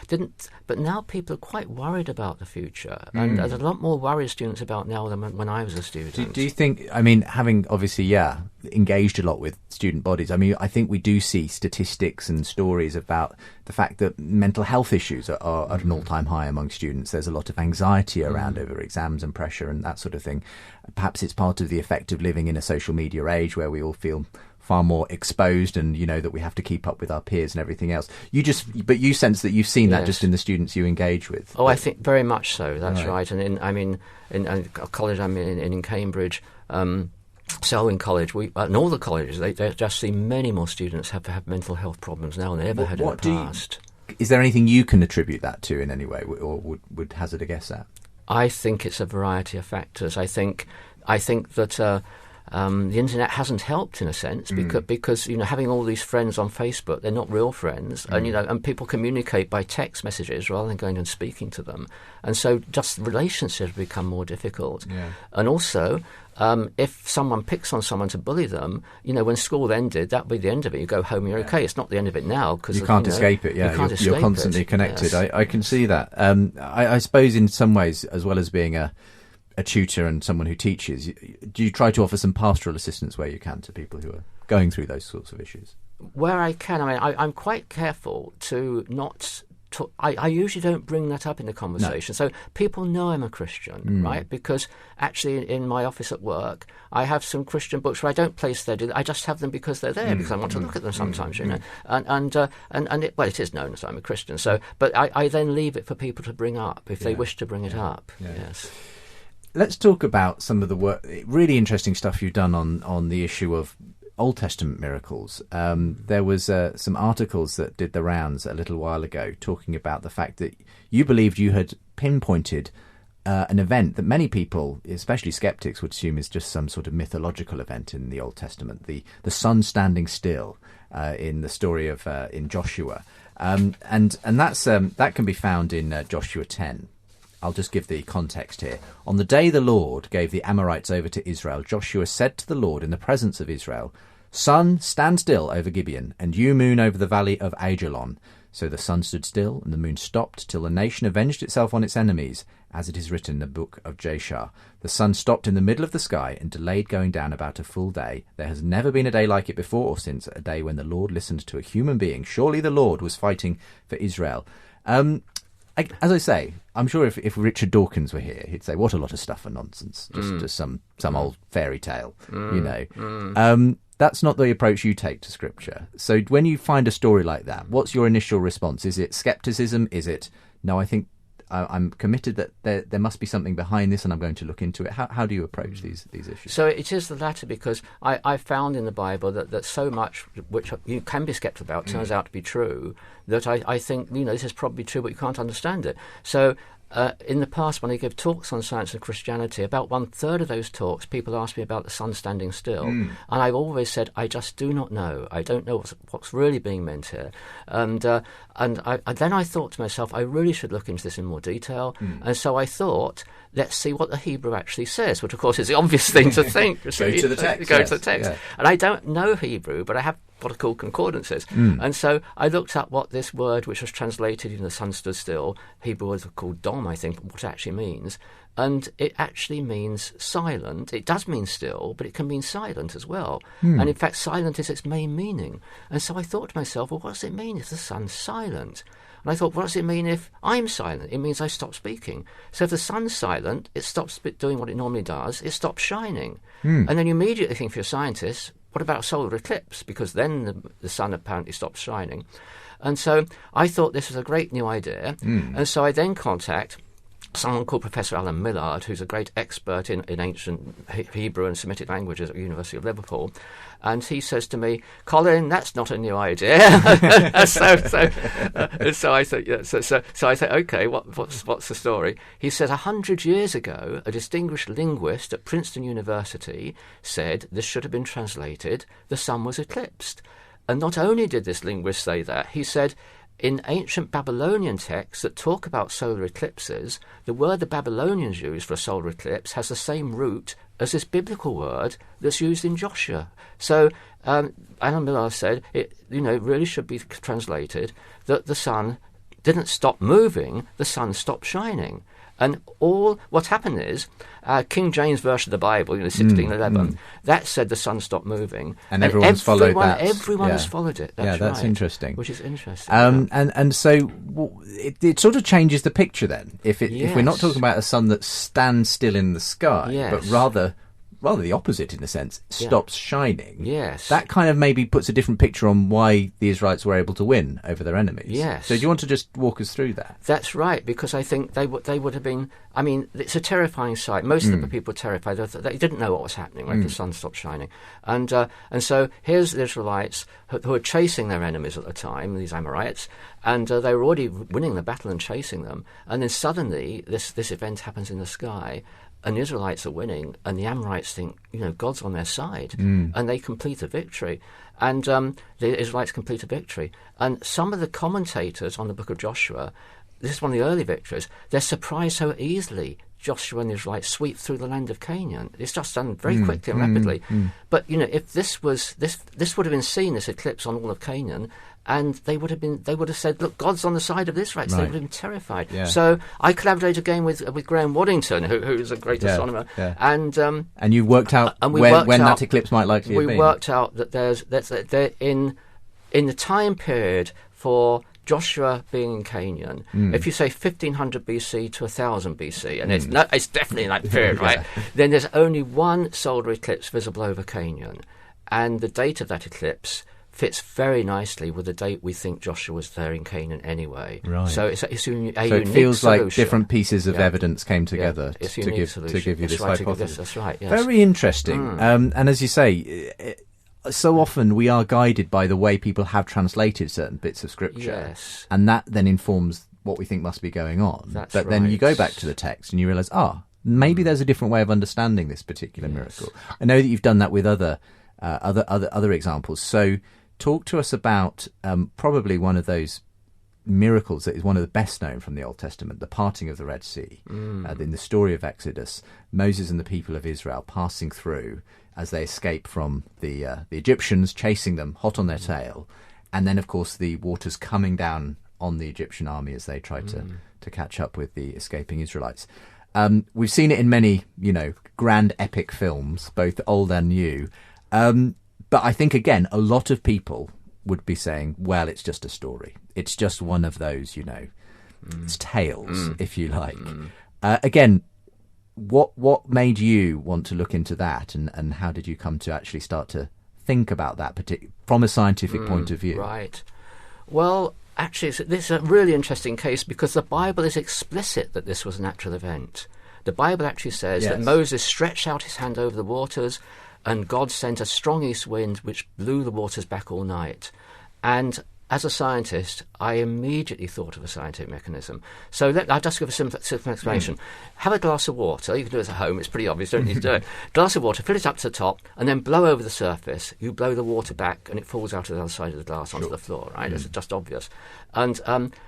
didn't. But now people are quite worried about the future, and there's a lot more worried students about now than when I was a student. Do you think? I mean, having obviously, engaged a lot with student bodies. I mean, I think we do see statistics and stories about the fact that mental health issues are at an all-time high among students. There's a lot of anxiety around over exams and pressure and that sort of thing. Perhaps it's part of the effect of living in a social media age where we all feel far more exposed, and that we have to keep up with our peers and everything else. But you sense that you've seen that just in the students you engage with. I think very much so. That's right. And in college, I'm in Cambridge. So in college, in all the colleges, they just see many more students have mental health problems now than they ever had in the past. Is there anything you can attribute that to in any way, or would hazard a guess at? I think it's a variety of factors. I think that the internet hasn't helped in a sense because having all these friends on Facebook, they're not real friends, and people communicate by text messages rather than going and speaking to them, and so just relationships become more difficult. And also, if someone picks on someone to bully them, when school ended, that would be the end of it. You go home, you're okay. It's not the end of it now because you can't escape it. Yeah, you're constantly connected. Yes. I can see that. I suppose in some ways, as well as being a a tutor and someone who teaches, do you try to offer some pastoral assistance where you can to people who are going through those sorts of issues? Where I can. I mean, I'm quite careful to not... I usually don't bring that up in the conversation. No. So people know I'm a Christian, right? Because actually in my office at work, I have some Christian books where I don't place their... I just have them because they're there, because I want to look at them sometimes, you know. And it is known as I'm a Christian. So, but I then leave it for people to bring up if they wish to bring it up. Yeah. Yes. Let's talk about some of the work, really interesting stuff you've done on the issue of Old Testament miracles. There was some articles that did the rounds a little while ago talking about the fact that you believed you had pinpointed an event that many people, especially skeptics, would assume is just some sort of mythological event in the Old Testament, the sun standing still in the story of in Joshua, and that's that can be found in Joshua 10. I'll just give the context here. On the day the Lord gave the Amorites over to Israel, Joshua said to the Lord in the presence of Israel, "Sun, stand still over Gibeon, and you, moon, over the valley of Ajalon." So the sun stood still, and the moon stopped, till the nation avenged itself on its enemies, as it is written in the book of Jashar. The sun stopped in the middle of the sky and delayed going down about a full day. There has never been a day like it before or since, a day when the Lord listened to a human being. Surely the Lord was fighting for Israel. As I say, I'm sure if Richard Dawkins were here, he'd say, "What a lot of stuff and nonsense, just some old fairy tale," you know. That's not the approach you take to Scripture. So when you find a story like that, what's your initial response? Is it scepticism? Is it, no, I think I'm committed that there must be something behind this and I'm going to look into it? How do you approach these issues? So it is the latter, because I found in the Bible that so much which you can be sceptical about turns out to be true, that I think, you know, this is probably true, but you can't understand it. So in the past, when I give talks on science and Christianity, about 1/3 of those talks, people ask me about the sun standing still. And I've always said, I just do not know. I don't know what's really being meant here. And then I thought to myself, I really should look into this in more detail. And so I thought, let's see what the Hebrew actually says, which, of course, is the obvious thing to think. Go to the text. To the text. Yeah. And I don't know Hebrew, but I have what are called concordances. And so I looked up what this word, which was translated in the sun stood still, Hebrew was called dom, I think, what it actually means. And it actually means silent. It does mean still, but it can mean silent as well. And in fact, silent is its main meaning. And so I thought to myself, well, what does it mean if the sun's silent? And I thought, what does it mean if I'm silent? It means I stop speaking. So if the sun's silent, it stops doing what it normally does. It stops shining. And then you immediately think, for your scientists, what about a solar eclipse? Because then the sun apparently stops shining. And so I thought this was a great new idea. And so I then contact someone called Professor Alan Millard, who's a great expert in ancient Hebrew and Semitic languages at the University of Liverpool. And he says to me, "Colin, that's not a new idea." So I said, "Okay, what's the story?" He said, 100 years ago, a distinguished linguist at Princeton University said this should have been translated, "The sun was eclipsed." And not only did this linguist say that, he said, in ancient Babylonian texts that talk about solar eclipses, the word the Babylonians used for a solar eclipse has the same root as this biblical word that's used in Joshua. So Alan Miller said it really should be translated that the sun didn't stop moving, the sun stopped shining. And what happened is, King James version of the Bible, 1611, that said the sun stopped moving. And everyone's followed that. Everyone has followed it. That's that's right. interesting. Which is interesting. And so it sort of changes the picture then. If we're not talking about a sun that stands still in the sky, but rather the opposite in a sense, stops shining. Yes. That kind of maybe puts a different picture on why the Israelites were able to win over their enemies. Yes. So do you want to just walk us through that? That's right, because I think they would have been... I mean, it's a terrifying sight. Most of the people were terrified. They didn't know what was happening when the sun stopped shining. And so here's the Israelites who were chasing their enemies at the time, these Amorites, and they were already winning the battle and chasing them. And then suddenly this event happens in the sky, and the Israelites are winning, and the Amorites think, God's on their side, and they complete a victory. And the Israelites complete a victory. And some of the commentators on the book of Joshua, this is one of the early victories, they're surprised how easily Joshua and the Israelites sweep through the land of Canaan. It's just done very quickly and rapidly. But if this would have been seen, this eclipse on all of Canaan, and they would have said, "Look, God's on the side of the Israelites." They would have been terrified. Yeah. So I collaborated again with Graham Waddington, who's a great astronomer, and you worked out when that eclipse might likely have been. We worked out that there in the time period for Joshua being in Canaan, if you say 1500 BC to 1000 BC, and it's definitely in that period, right? Then there's only one solar eclipse visible over Canaan, and the date of that eclipse fits very nicely with the date we think Joshua was there in Canaan anyway. Right. So it's a unique it feels solution. Like different pieces of evidence came together to give you this hypothesis. That's right. Yes. Very interesting. And as you say, so often we are guided by the way people have translated certain bits of scripture, and that then informs what we think must be going on. But then you go back to the text and you realise, maybe there's a different way of understanding this particular miracle. I know that you've done that with other examples. So talk to us about probably one of those miracles that is one of the best known from the Old Testament, the parting of the Red Sea. In the story of Exodus, Moses and the people of Israel passing through as they escape from the Egyptians, chasing them hot on their tail. And then, of course, the waters coming down on the Egyptian army as they try to catch up with the escaping Israelites. We've seen it in many, grand epic films, both old and new. But I think, again, a lot of people would be saying, well, it's just a story. It's just one of those, it's tales, if you like. Again, what made you want to look into that, and how did you come to actually start to think about that from a scientific point of view? Right. Well, actually, this is a really interesting case because the Bible is explicit that this was a natural event. The Bible actually says that Moses stretched out his hand over the waters, and God sent a strong east wind which blew the waters back all night. And as a scientist, I immediately thought of a scientific mechanism. So I'll just give a simple explanation. Have a glass of water. You can do it at home. It's pretty obvious. Don't need to do it. Glass of water, fill it up to the top, and then blow over the surface. You blow the water back, and it falls out of the other side of the glass onto the floor, right? It's just obvious. And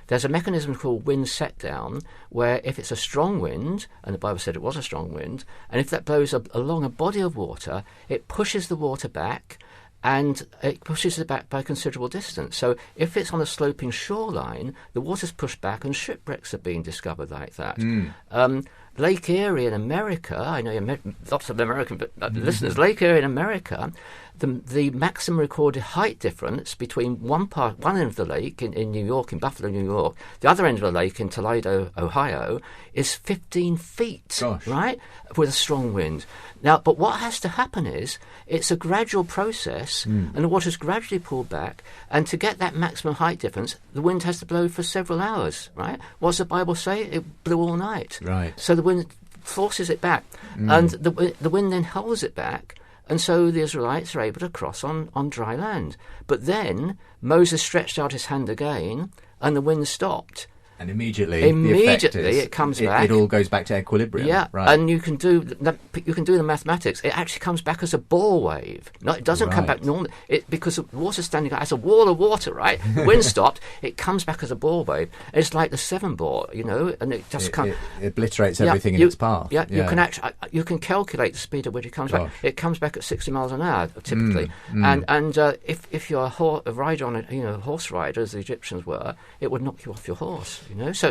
there's a mechanism called wind set down, where if it's a strong wind, and the Bible said it was a strong wind, and if that blows along a body of water, it pushes the water back, and it pushes it back by a considerable distance. So if it's on a sloping shoreline, the water's pushed back and shipwrecks are being discovered like that. Lake Erie in America, I know you met lots of American listeners, Lake Erie in America, the maximum recorded height difference between one end of the lake in New York, in Buffalo, New York, the other end of the lake in Toledo, Ohio, is 15 feet, right, with a strong wind. Now, but what has to happen is it's a gradual process, and the water's gradually pulled back, and to get that maximum height difference, the wind has to blow for several hours, right? What's the Bible say? It blew all night. Right. So the wind forces it back, and the wind then holds it back, and so the Israelites are able to cross on dry land. But then Moses stretched out his hand again, and the wind stopped. And immediately it comes back. It all goes back to equilibrium. Yeah, right. And you can do the mathematics. It actually comes back as a ball wave. No, it doesn't come back normally. Because the water's standing as a wall of water, right? The wind stopped. It comes back as a ball wave. It's like the 7-ball, and it just comes. It obliterates everything in its path. Yeah, you can calculate the speed at which it comes back. It comes back at 60 miles an hour typically. And if you're a rider on a horse rider, as the Egyptians were, it would knock you off your horse. So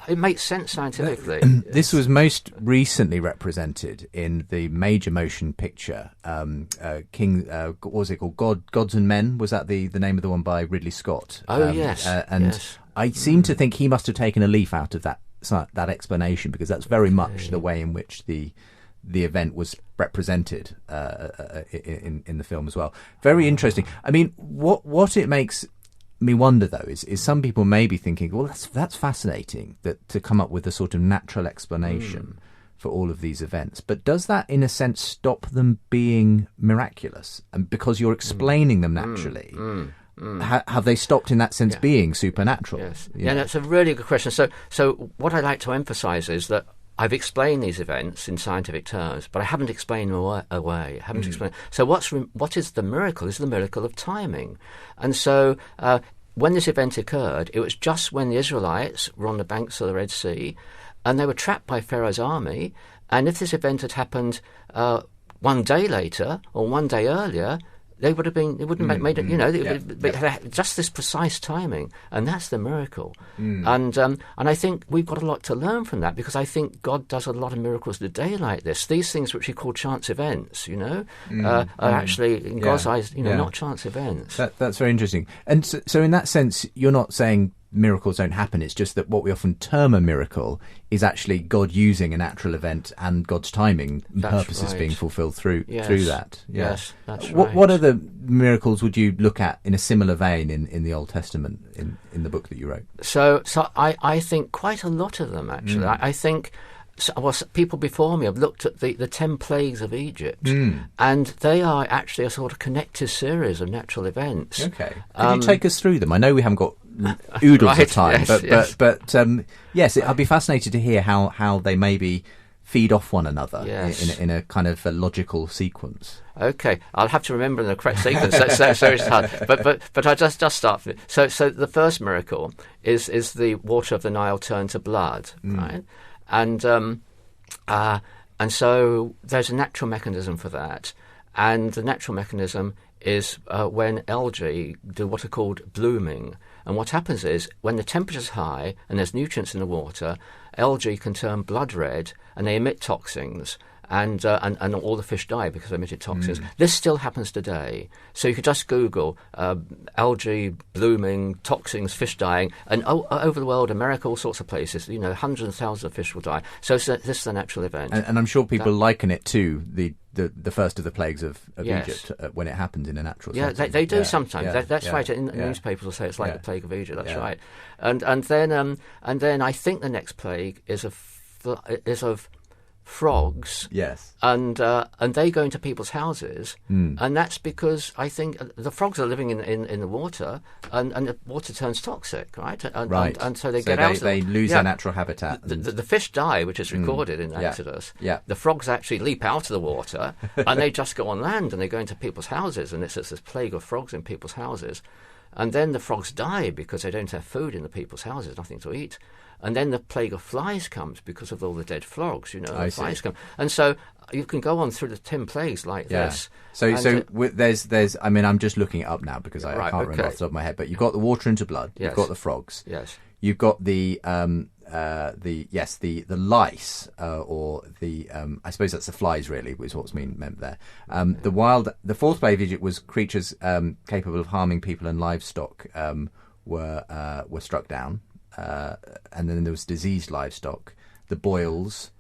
it makes sense scientifically. This was most recently represented in the major motion picture, what was it called? Gods and Men? Was that the name of the one by Ridley Scott? Yes. I seem to think he must have taken a leaf out of that explanation, because that's very much the way in which the event was represented in the film as well. Very interesting. I mean, what it makes me wonder, though, is some people may be thinking, well, that's fascinating to come up with a sort of natural explanation for all of these events. But does that, in a sense, stop them being miraculous? And because you're explaining them naturally, have they stopped in that sense being supernatural? Yes. Yeah, that's a really good question. So what I'd like to emphasise is that I've explained these events in scientific terms, but I haven't explained them away. So what is the miracle? Is the miracle of timing. And so when this event occurred, it was just when the Israelites were on the banks of the Red Sea, and they were trapped by Pharaoh's army. And if this event had happened 1 day later or 1 day earlier, they would have been. It wouldn't have made it. Just this precise timing, and that's the miracle. And I think we've got a lot to learn from that, because I think God does a lot of miracles today like this. These things which we call chance events, are actually in God's eyes, not chance events. That's very interesting. And so in that sense, you're not saying miracles don't happen. It's just that what we often term a miracle is actually God using a natural event and God's timing and purposes being fulfilled through that. Yeah. Yes, that's right. What other miracles would you look at in a similar vein in the Old Testament in the book that you wrote? So I think quite a lot of them, actually. I think people before me have looked at the 10 plagues of Egypt, and they are actually a sort of connected series of natural events. Okay. Could you take us through them? I know we haven't got oodles of time, but I'd be fascinated to hear how they maybe feed off one another in a kind of a logical sequence. Okay, I'll have to remember in the correct sequence. so it's hard. But I just start. So the first miracle is the water of the Nile turned to blood, right? And so there's a natural mechanism for that, and the natural mechanism is when algae do what are called blooming. And what happens is, when the temperature's high and there's nutrients in the water, algae can turn blood red, and they emit toxins. And all the fish die because they emitted toxins. This still happens today. So you could just Google algae blooming, toxins, fish dying, and over the world, America, all sorts of places, hundreds and thousands of fish will die. So this is a natural event. And I'm sure people liken it to the first of the plagues of Egypt when it happens in a natural setting. Yeah, they do sometimes. That's right. In newspapers will say it's like the plague of Egypt. That's right. And then I think the next plague is of frogs, and they go into people's houses, and that's because I think the frogs are living in the water, and the water turns toxic, right? And so they get out. They lose their natural habitat. The fish die, which is recorded in Exodus. Yeah. The frogs actually leap out of the water, and they just go on land, and they go into people's houses, and it's this plague of frogs in people's houses. And then the frogs die because they don't have food in the people's houses, nothing to eat. And then the plague of flies comes because of all the dead frogs, the flies come. And so you can go on through the 10 plagues like this. So there's I mean, I'm just looking it up now because I can't remember off the top of my head, but you've got the water into blood, you've got the frogs. Yes. You've got the lice, or the I suppose that's the flies really was what's meant there. The fourth plague of Egypt was creatures capable of harming people and livestock were struck down. And then there was diseased livestock, the boils,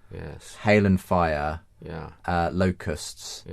hail and fire, locusts,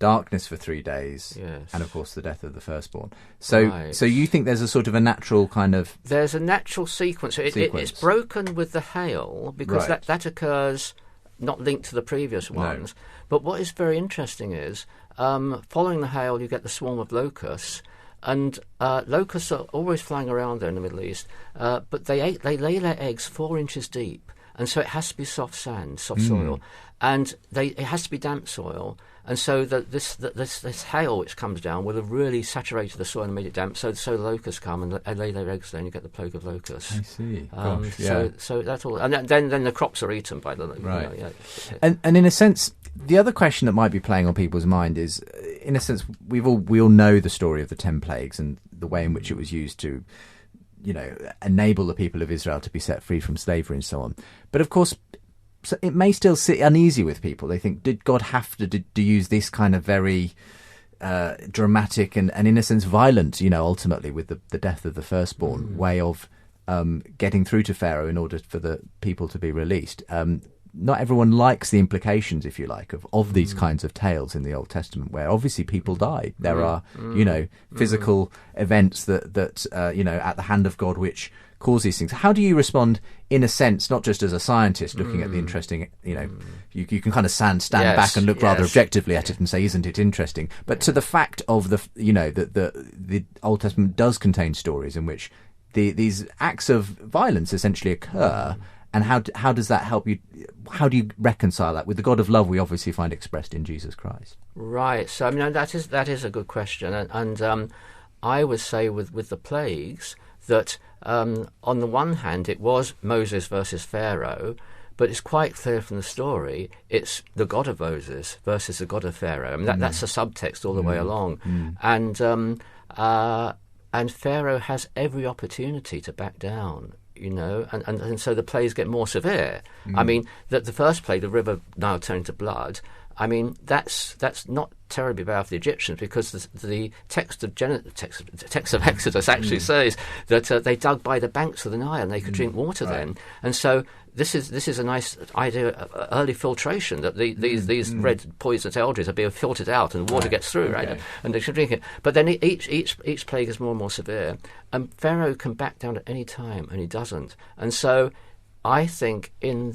darkness for 3 days, and of course the death of the firstborn. So you think there's a sort of a natural kind of... There's a natural sequence. It's broken with the hail because that occurs not linked to the previous ones. No. But what is very interesting is, following the hail you get the swarm of locusts. And locusts are always flying around there in the Middle East, but they lay their eggs 4 inches deep, and so it has to be soft sand, soft soil, and it has to be damp soil. And so this hail which comes down will have really saturated the soil and made it damp. So the locusts come and lay their eggs there, and you get the plague of locusts. I see. So that's all, and then the crops are eaten by the And in a sense, the other question that might be playing on people's mind is, in a sense, we all know the story of the 10 plagues and the way in which it was used to, enable the people of Israel to be set free from slavery and so on. But of course, so it may still sit uneasy with people. They think, did God have to use this kind of very dramatic and in a sense violent, ultimately with the death of the firstborn way of getting through to Pharaoh in order for the people to be released? Not everyone likes the implications, if you like, of these kinds of tales in the Old Testament, where obviously people died. There are, physical events that at the hand of God which cause these things. How do you respond, in a sense, not just as a scientist looking at the interesting, you can kind of stand back and look rather objectively at it and say, isn't it interesting? But to the fact of the Old Testament does contain stories in which these acts of violence essentially occur. And how does that help you? How do you reconcile that with the God of love we obviously find expressed in Jesus Christ? Right. So I mean that is a good question, and I would say with the plagues that on the one hand it was Moses versus Pharaoh, But it's quite clear from the story, it's the God of Moses versus the God of Pharaoh. I mean, that's a subtext all the way along. And Pharaoh has every opportunity to back down, and so the plagues get more severe. I mean, the first plague, the river Nile turning to blood, I mean, that's not terribly bad for the Egyptians, because the text of Exodus actually says that they dug by the banks of the Nile and they could drink water then. And so this is a nice idea of early filtration, that these red poisonous algae are being filtered out and the water gets through, right? And they should drink it. But then each plague is more and more severe, and Pharaoh can back down at any time, and he doesn't. And so I think in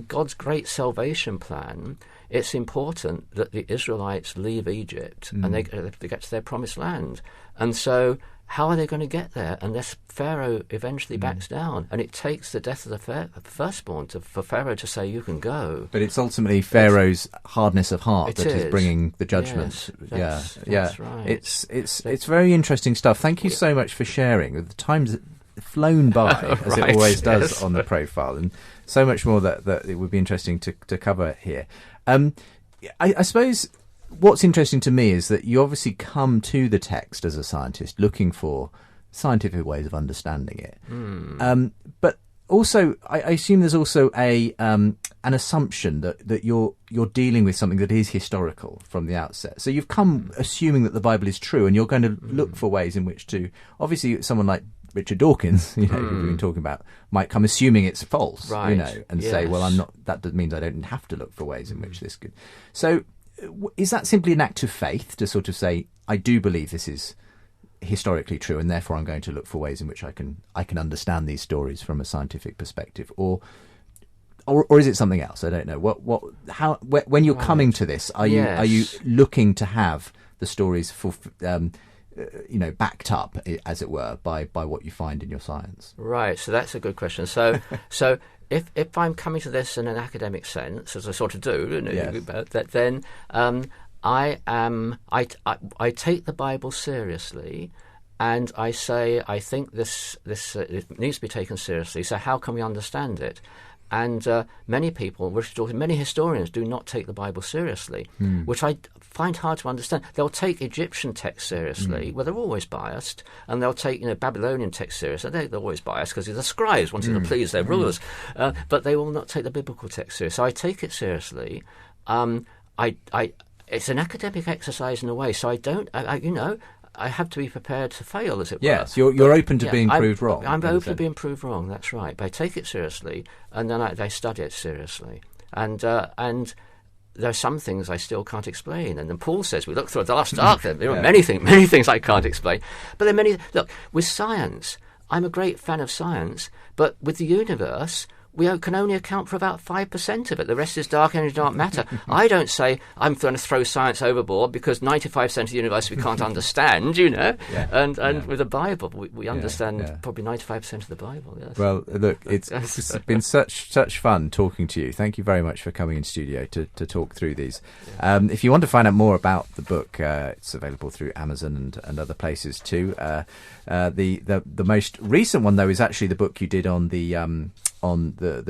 God's great salvation plan, it's important that the Israelites leave Egypt and they get to their promised land. And so how are they going to get there unless Pharaoh eventually backs down? And it takes the death of the firstborn for Pharaoh to say, you can go. But it's ultimately Pharaoh's hardness of heart that is bringing the judgment. Yes, that's right. It's very interesting stuff. Thank you so much for sharing. The time's flown by, as it always does on the profile, and so much more that it would be interesting to cover here. I suppose what's interesting to me is that you obviously come to the text as a scientist looking for scientific ways of understanding it. But also, I assume there's also an assumption that you're dealing with something that is historical from the outset. So you've come assuming that the Bible is true, and you're going to look for ways in which to. Obviously, someone like Richard Dawkins, who we've been talking about, might come assuming it's false, and say, well, I'm not. That means I don't have to look for ways in which this could. So, is that simply an act of faith to sort of say, I do believe this is historically true, and therefore I'm going to look for ways in which I can understand these stories from a scientific perspective, or is it something else? I don't know. When you're coming to this, are you looking to have the stories for backed up, as it were, by what you find in your science? Right. So that's a good question. So if I'm coming to this in an academic sense, as I sort of do, then I take the Bible seriously, and I say I think this it needs to be taken seriously. So how can we understand it? And many historians do not take the Bible seriously, which I find hard to understand. They'll take Egyptian texts seriously, where they're always biased, and they'll take Babylonian texts seriously. They're always biased because the scribes wanting to please their rulers, but they will not take the biblical text seriously. So I take it seriously. It's an academic exercise in a way, so I don't. I have to be prepared to fail, as it were. Yes, you're open to being proved wrong. I'm open to being proved wrong, that's right. But I take it seriously, and then I study it seriously. And there are some things I still can't explain. And then Paul says, we look through the last ark, there are many things I can't explain. But there are many... Look, with science, I'm a great fan of science, but with the universe... we can only account for about 5% of it. The rest is dark energy, dark matter. I don't say I'm going to throw science overboard because 95% of the universe we can't understand, And with the Bible, we understand probably 95% of the Bible. Yes. Well, look, it's been such fun talking to you. Thank you very much for coming in studio to talk through these. If you want to find out more about the book, it's available through Amazon and other places too. The most recent one, though, is actually the book you did on the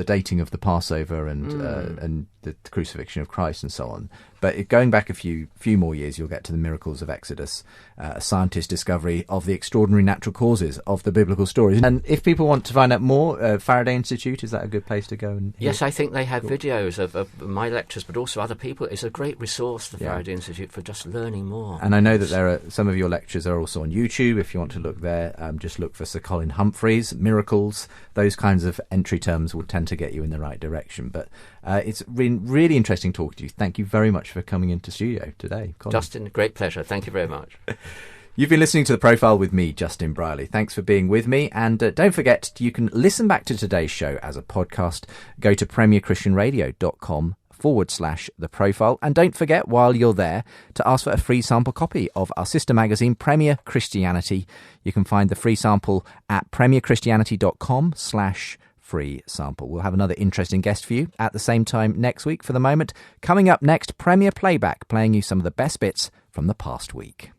dating of the Passover and the crucifixion of Christ and so on. But going back a few more years, you'll get to the miracles of Exodus, a scientist's discovery of the extraordinary natural causes of the biblical stories. And if people want to find out more, Faraday Institute, is that a good place to go? Yes, I think they have videos of my lectures, but also other people. It's a great resource, the Faraday Institute, for just learning more. And I know that there are some of your lectures are also on YouTube. If you want to look there, just look for Sir Colin Humphreys, miracles. Those kinds of entry terms will tend to get you in the right direction. But it's been really interesting talking to you. Thank you very much for coming into studio today, Colin. Justin, great pleasure. Thank you very much. You've been listening to The Profile with me, Justin Brierley. Thanks for being with me. And don't forget, you can listen back to today's show as a podcast. Go to premierchristianradio.com/The Profile. And don't forget, while you're there, to ask for a free sample copy of our sister magazine, Premier Christianity. You can find the free sample at premierchristianity.com/free sample. We'll have another interesting guest for you at the same time next week. For the moment, coming up next, Premier Playback, playing you some of the best bits from the past week.